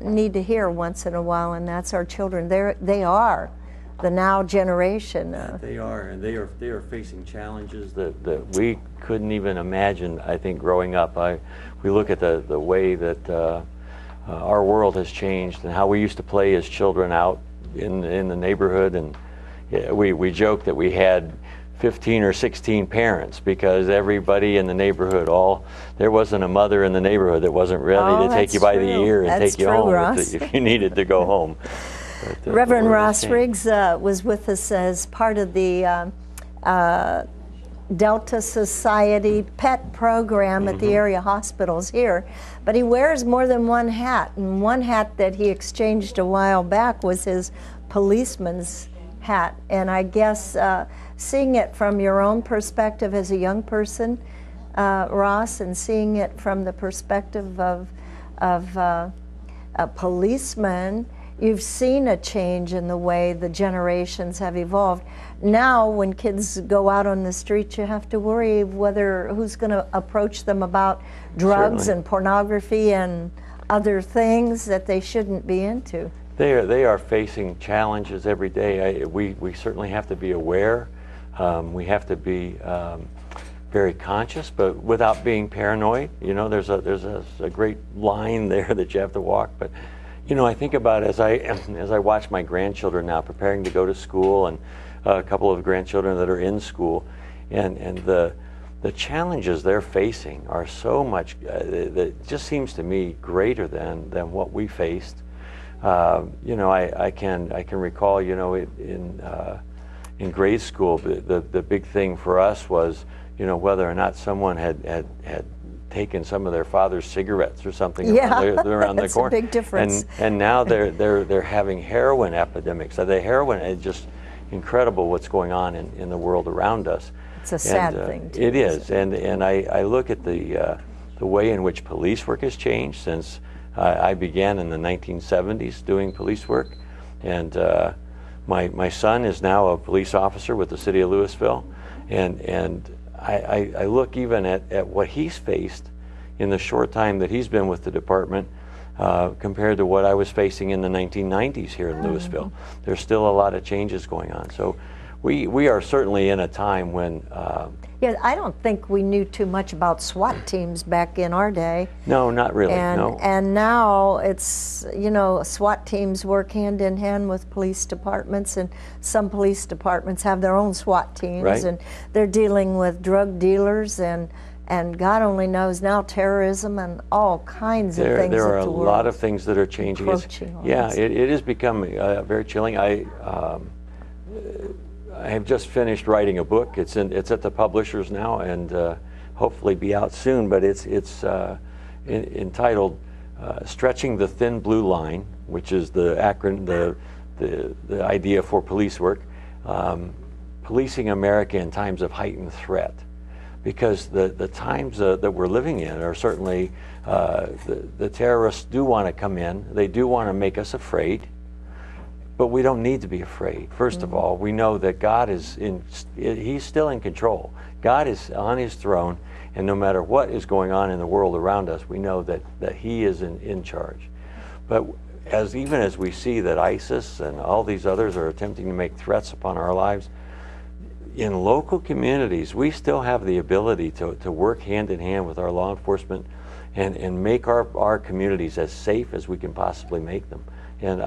need to hear once in a while, and that's our children. They are the now generation. They are, and they are facing challenges that we couldn't even imagine, I think, growing up. We look at the way that our world has changed and how we used to play as children out in the neighborhood, and we joke that we had 15 or 16 parents because everybody in the neighborhood, there wasn't a mother in the neighborhood that wasn't ready to take you by the ear and take you home if you needed to go home. But, Reverend Ross Riggs was with us as part of the Delta Society pet program at the area hospitals here, but he wears more than one hat, and one hat that he exchanged a while back was his policeman's hat. And I guess seeing it from your own perspective as a young person, Ross, and seeing it from the perspective of a policeman, you've seen a change in the way the generations have evolved. Now, when kids go out on the street, you have to worry who's going to approach them about drugs and pornography and other things that they shouldn't be into. They are facing challenges every day. We certainly have to be aware. We have to be very conscious, but without being paranoid. You know, there's a great line there that you have to walk. But you know, I think about as I watch my grandchildren now preparing to go to school, and a couple of grandchildren that are in school, and the challenges they're facing are so much that just seems to me greater than what we faced. You know, I can recall, you know, in grade school, the big thing for us was, you know, whether or not someone had taken some of their father's cigarettes or something around the corner. That's a big difference. And now they're having heroin epidemics. So the heroin is just incredible what's going on in the world around us. It's a sad thing. It is, and I look at the way in which police work has changed since I began in the 1970s doing police work, and my son is now a police officer with the city of Louisville, and I look even at what he's faced in the short time that he's been with the department compared to what I was facing in the 1990s here in Louisville. There's still a lot of changes going on. So we are certainly in a time when... yeah, I don't think we knew too much about SWAT teams back in our day. No, not really, no. And now it's, you know, SWAT teams work hand in hand with police departments, and some police departments have their own SWAT teams, and they're dealing with drug dealers and God only knows now terrorism and all kinds of things. There are a lot of things that are changing. Yeah, it is becoming very chilling. I have just finished writing a book. It's at the publishers now, and hopefully be out soon. But it's entitled "Stretching the Thin Blue Line," which is the acronym, the idea for police work, policing America in times of heightened threat. Because the times that we're living in are certainly the terrorists do want to come in. They do want to make us afraid. But we don't need to be afraid. First of all, we know that God is He's still in control. God is on His throne, and no matter what is going on in the world around us, we know that He is in charge. But even as we see that ISIS and all these others are attempting to make threats upon our lives, in local communities, we still have the ability to work hand in hand with our law enforcement and make our communities as safe as we can possibly make them. And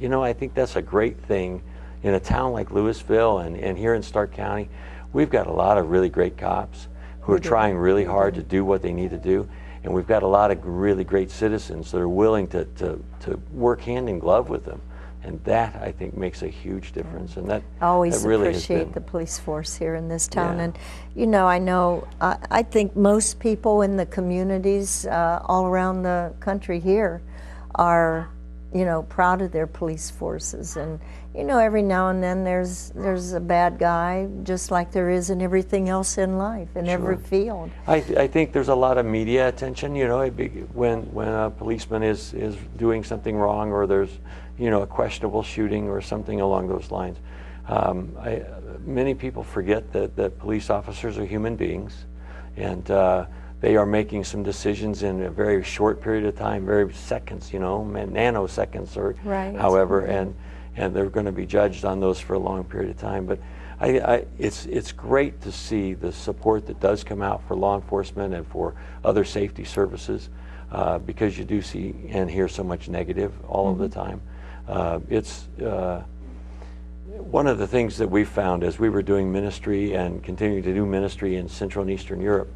you know, I think that's a great thing in a town like Louisville and here in Stark County. We've got a lot of really great cops who are trying really hard to do what they need to do, and we've got a lot of really great citizens that are willing to work hand in glove with them. And that, I think, makes a huge difference. And that always really appreciate the police force here in this town. And you know, I think most people in the communities all around the country here are, you know, proud of their police forces. And you know, every now and then there's a bad guy, just like there is in everything else in life, in every field. I think there's a lot of media attention. You know, when a policeman is doing something wrong, or there's, you know, a questionable shooting or something along those lines. Many people forget that police officers are human beings, and they are making some decisions in a very short period of time, very seconds, nanoseconds or Right. however, and they're going to be judged on those for a long period of time. But it's great to see the support that does come out for law enforcement and for other safety services, because you do see and hear so much negative all of the time. It's one of the things that we found as we were doing ministry and continuing to do ministry in Central and Eastern Europe.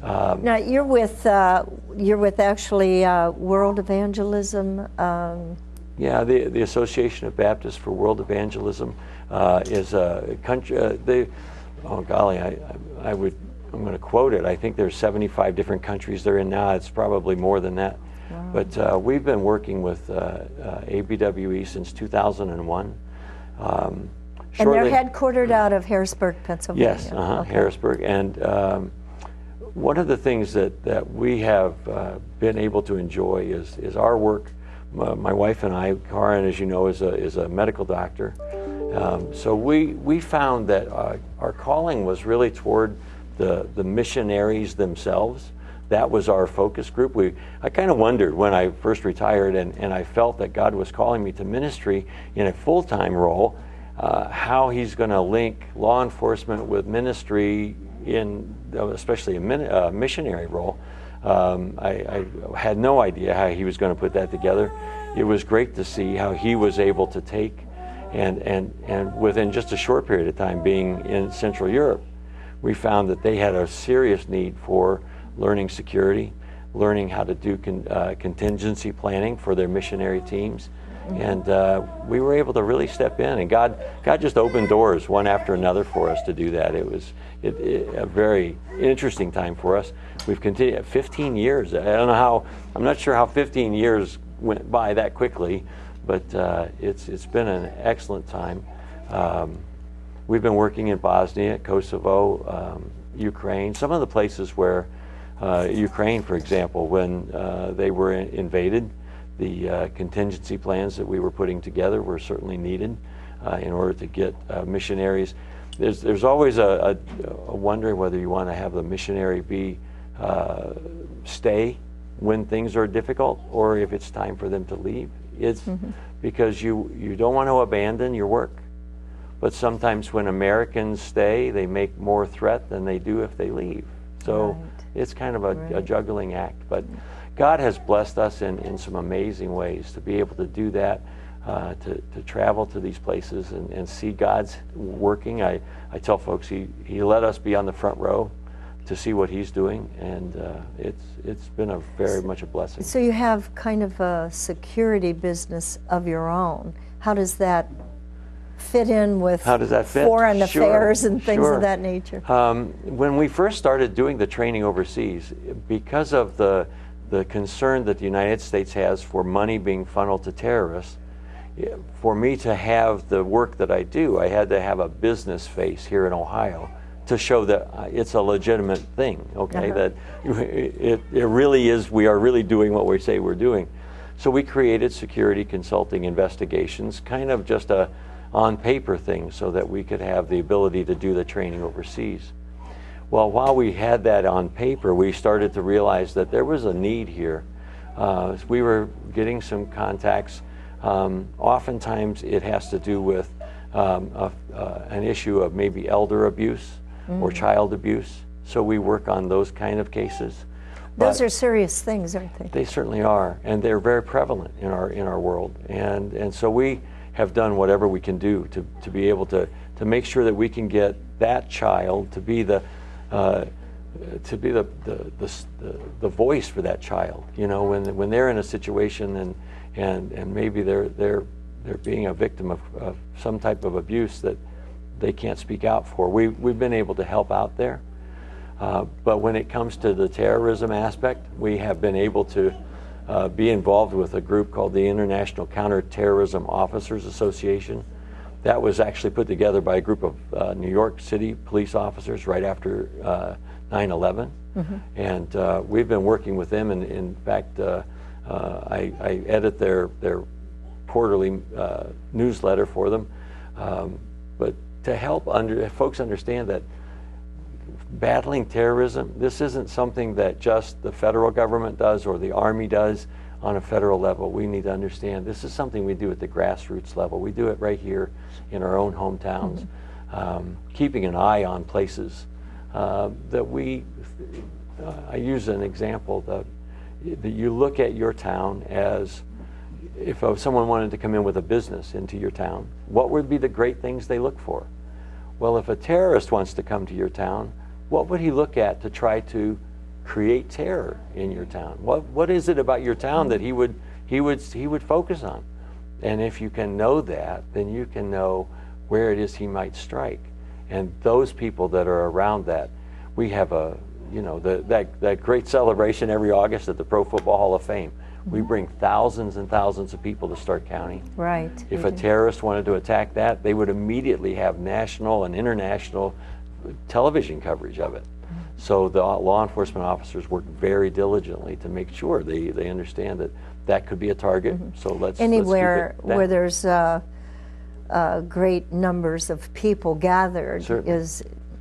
Now you're with actually World Evangelism. Yeah, the Association of Baptists for World Evangelism is a country. Oh golly, I'm going to quote it. I think there's 75 different countries they're in now. It's probably more than that. Wow. But we've been working with ABWE since 2001. And they're headquartered out of Harrisburg, Pennsylvania. Yes, okay. Harrisburg. And one of the things that we have been able to enjoy is our work. My wife and I, Karen, as you know, is a medical doctor. So we found that our calling was really toward the missionaries themselves. That was our focus group. I kind of wondered when I first retired and I felt that God was calling me to ministry in a full-time role, how He's going to link law enforcement with ministry in especially a missionary role. I had no idea how He was going to put that together. It was great to see how He was able to take and within just a short period of time being in Central Europe, we found that they had a serious need for learning security, learning how to do contingency planning for their missionary teams. And we were able to really step in, and God just opened doors one after another for us to do that. It was a very interesting time for us. We've continued 15 years. I'm not sure how 15 years went by that quickly, but it's been an excellent time. We've been working in Bosnia, Kosovo, Ukraine, some of the places where Ukraine, for example, when they were invaded, the contingency plans that we were putting together were certainly needed in order to get missionaries. There's always a wondering whether you want to have the missionary stay when things are difficult, or if it's time for them to leave. It's because you don't want to abandon your work. But sometimes when Americans stay, they make more threat than they do if they leave. So it's kind of a juggling act. But God has blessed us in some amazing ways to be able to do that, to travel to these places and see God's working. I tell folks He let us be on the front row to see what He's doing, and it's been very much a blessing. So you have kind of a security business of your own. How does that fit in with foreign affairs and things of that nature? When we first started doing the training overseas, because of the concern that the United States has for money being funneled to terrorists, for me to have the work that I do, I had to have a business face here in Ohio to show that it's a legitimate thing, okay? That it really is, we are really doing what we say we're doing. So we created security consulting investigations, kind of just a on paper thing, so that we could have the ability to do the training overseas. Well, while we had that on paper, we started to realize that there was a need here. We were getting some contacts. Oftentimes it has to do with an issue of maybe elder abuse or child abuse. So we work on those kind of cases. Those are serious things, aren't they? They certainly are, and they're very prevalent in our world. And so we have done whatever we can do to be able to make sure that we can get that child to be the voice for that child. You know, when they're in a situation and maybe they're being a victim of some type of abuse that they can't speak out for. We've been able to help out there. But when it comes to the terrorism aspect, we have been able to be involved with a group called the International Counterterrorism Officers Association. That was actually put together by a group of New York City police officers right after 9/11. And we've been working with them, and in fact, I edit their quarterly newsletter for them. But to help folks understand that battling terrorism, this isn't something that just the federal government does or the Army does on a federal level. We need to understand this is something we do at the grassroots level. We do it right here in our own hometowns, keeping an eye on places that we, I use an example that you look at your town as, if someone wanted to come in with a business into your town, what would be the great things they look for? Well, if a terrorist wants to come to your town, what would he look at to try to create terror in your town? What is it about your town that he would focus on? And if you can know that, then you can know where it is he might strike. And those people that are around that, we have that great celebration every August at the Pro Football Hall of Fame. We bring thousands and thousands of people to Stark County. Right. If a terrorist wanted to attack that, they would immediately have national and international television coverage of it. So the law enforcement officers work very diligently to make sure they understand that could be a target. So let's anywhere keep it where there's great numbers of people gathered. Certainly.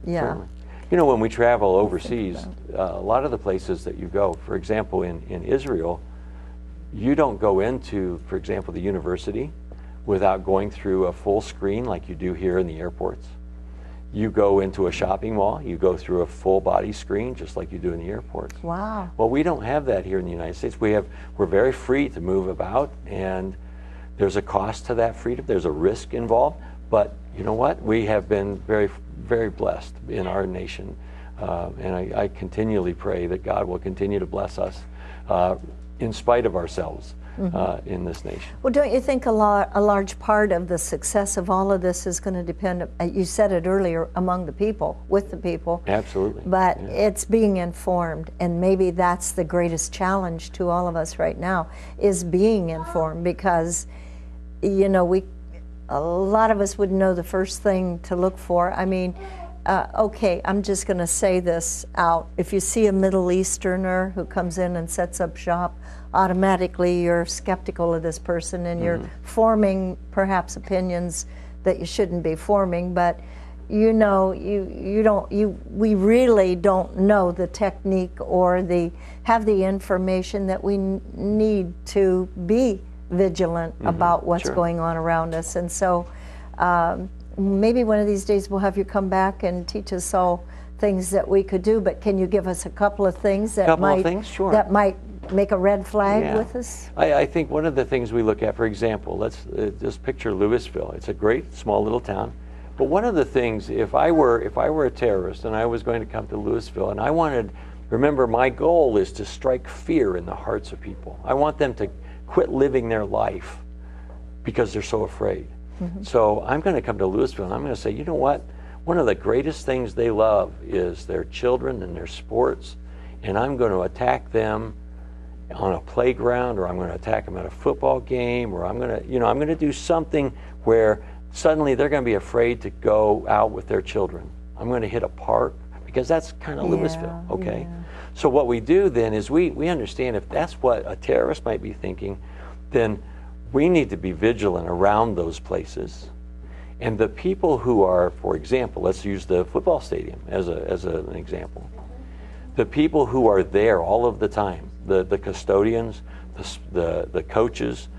Certainly. You know, when we travel overseas, a lot of the places that you go, for example, in Israel, you don't go into, for example, the university without going through a full screen like you do here in the airports. You go into a shopping mall, you go through a full body screen just like you do in the airports. Wow. Well, we don't have that here in the United States. We're very free to move about, and there's a cost to that freedom. There's a risk involved, but you know what? We have been very, very blessed in our nation, and I continually pray that God will continue to bless us in spite of ourselves in this nation. Well, don't you think a large part of the success of all of this is going to depend, you said it earlier, among the people, with the people. Absolutely. But it's being informed, and maybe that's the greatest challenge to all of us right now, is being informed, because, you know, a lot of us would know the first thing to look for. I mean, okay, I'm just going to say this out. If you see a Middle Easterner who comes in and sets up shop, automatically you're skeptical of this person, and you're forming perhaps opinions that you shouldn't be forming. But you know, we really don't know the technique or have the information that we need to be vigilant about what's going on around us. And so maybe one of these days we'll have you come back and teach us all things that we could do. But can you give us a couple of things that that might make a red flag with us? I think one of the things we look at, for example, let's just picture Louisville. It's a great small little town. But one of the things, if I were a terrorist and I was going to come to Louisville, and remember, my goal is to strike fear in the hearts of people. I want them to quit living their life because they're so afraid. So I'm going to come to Louisville and I'm going to say, you know what? One of the greatest things they love is their children and their sports, and I'm going to attack them on a playground, or I'm going to attack them at a football game, or I'm going to do something where suddenly they're going to be afraid to go out with their children. I'm going to hit a park, because that's kind of Louisville, okay? So what we do then is we understand if that's what a terrorist might be thinking, then we need to be vigilant around those places. And the people who are, for example, let's use the football stadium as an example. The people who are there all of the time, the custodians, the coaches,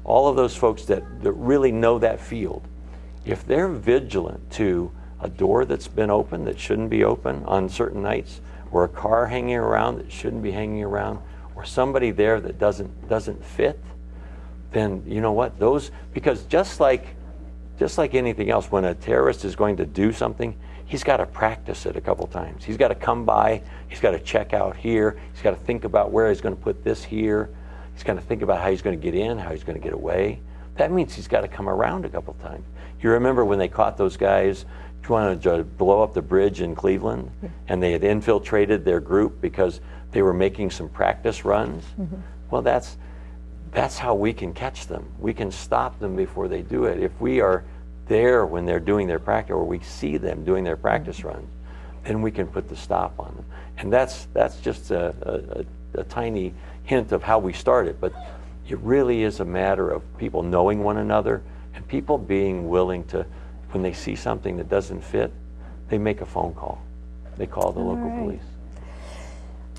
all of those folks that really know that field, if they're vigilant to a door that's been open that shouldn't be open on certain nights, or a car hanging around that shouldn't be hanging around, or somebody there that doesn't fit, then you know what, because just like anything else, when a terrorist is going to do something, he's got to practice it a couple times. He's got to come by, he's got to check out here, he's got to think about where he's going to put this here, he's got to think about how he's going to get in, how he's going to get away. That means he's got to come around a couple times. You remember when they caught those guys trying to blow up the bridge in Cleveland, and they had infiltrated their group because they were making some practice runs? Well, that's how we can catch them. We can stop them before they do it. If we are there when they're doing their practice, or we see them doing their practice runs, then we can put the stop on them. And that's just a tiny hint of how we started. But it really is a matter of people knowing one another, and people being willing to, when they see something that doesn't fit, they make a phone call. they call the local police.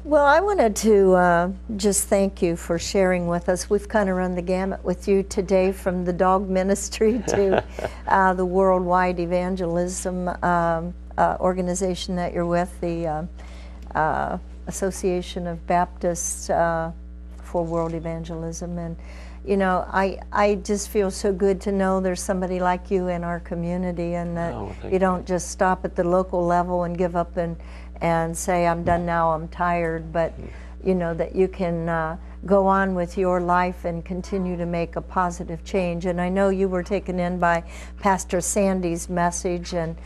Well, I wanted to just thank you for sharing with us. We've kind of run the gamut with you today, from the dog ministry to the worldwide evangelism organization that you're with, the Association of Baptists for World Evangelism. And you know, I just feel so good to know there's somebody like you in our community, and that you don't just stop at the local level and give up and say, I'm done now, I'm tired, but you know, that you can go on with your life and continue to make a positive change. And I know you were taken in by Pastor Sandy's message and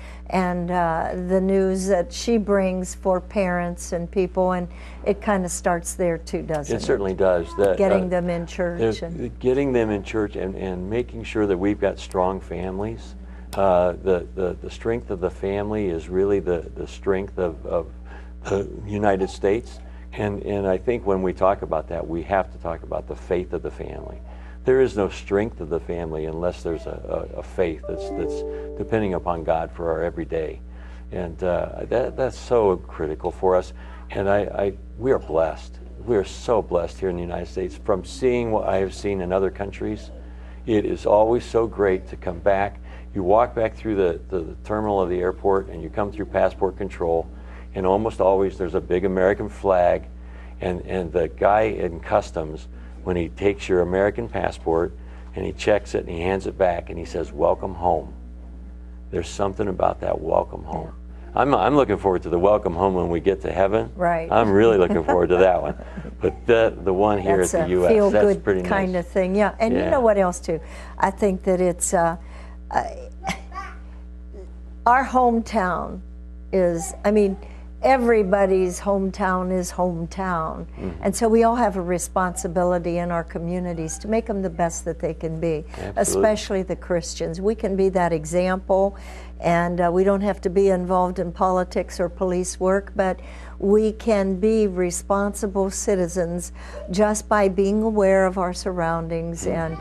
the news that she brings for parents and people, and it kind of starts there too, doesn't it? It certainly does. Getting them in church. Getting them in church and making sure that we've got strong families. The strength of the family is really the strength of the United States. And I think when we talk about that, we have to talk about the faith of the family. There is no strength of the family unless there's a faith that's depending upon God for our everyday. And that's so critical for us. And we are blessed. We are so blessed here in the United States. From seeing what I have seen in other countries, it is always so great to come back. You walk back through the terminal of the airport and you come through passport control, and almost always there's a big American flag, and the guy in customs, when he takes your American passport and he checks it and he hands it back and he says, welcome home. There's something about that welcome home. I'm looking forward to the welcome home when we get to heaven. Right. I'm really looking forward to that one. But the one here at the U.S., that's pretty nice. Kind of thing, yeah. And you know what else too? I think that it's our hometown is, I mean, everybody's hometown is hometown. And so we all have a responsibility in our communities to make them the best that they can be, especially the Christians. We can be that example, and we don't have to be involved in politics or police work, but we can be responsible citizens just by being aware of our surroundings and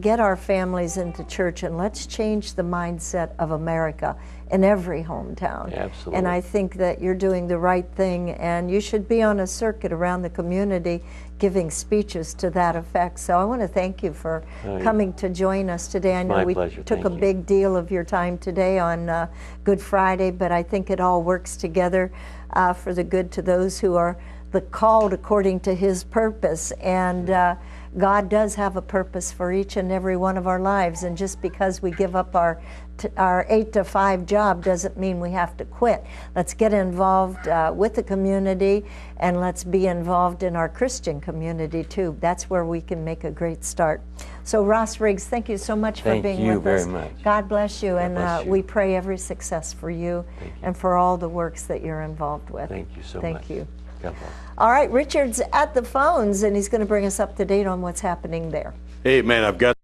get our families into church, and let's change the mindset of America in every hometown. Absolutely. And I think that you're doing the right thing, and you should be on a circuit around the community giving speeches to that effect. So I want to thank you for coming to join us today. I know we took a big deal of your time today on Good Friday, but I think it all works together for the good to those who are the called according to His purpose. And God does have a purpose for each and every one of our lives, and just because we give up our 8 to 5 job doesn't mean we have to quit. Let's get involved with the community, and let's be involved in our Christian community too. That's where we can make a great start. So Ross Riggs, thank you so much for being with us. Thank you very much. God bless you, and we pray every success for you and for all the works that you're involved with. Thank you so much. Thank you. God bless. All right, Richard's at the phones, and he's going to bring us up to date on what's happening there. Hey, man, I've got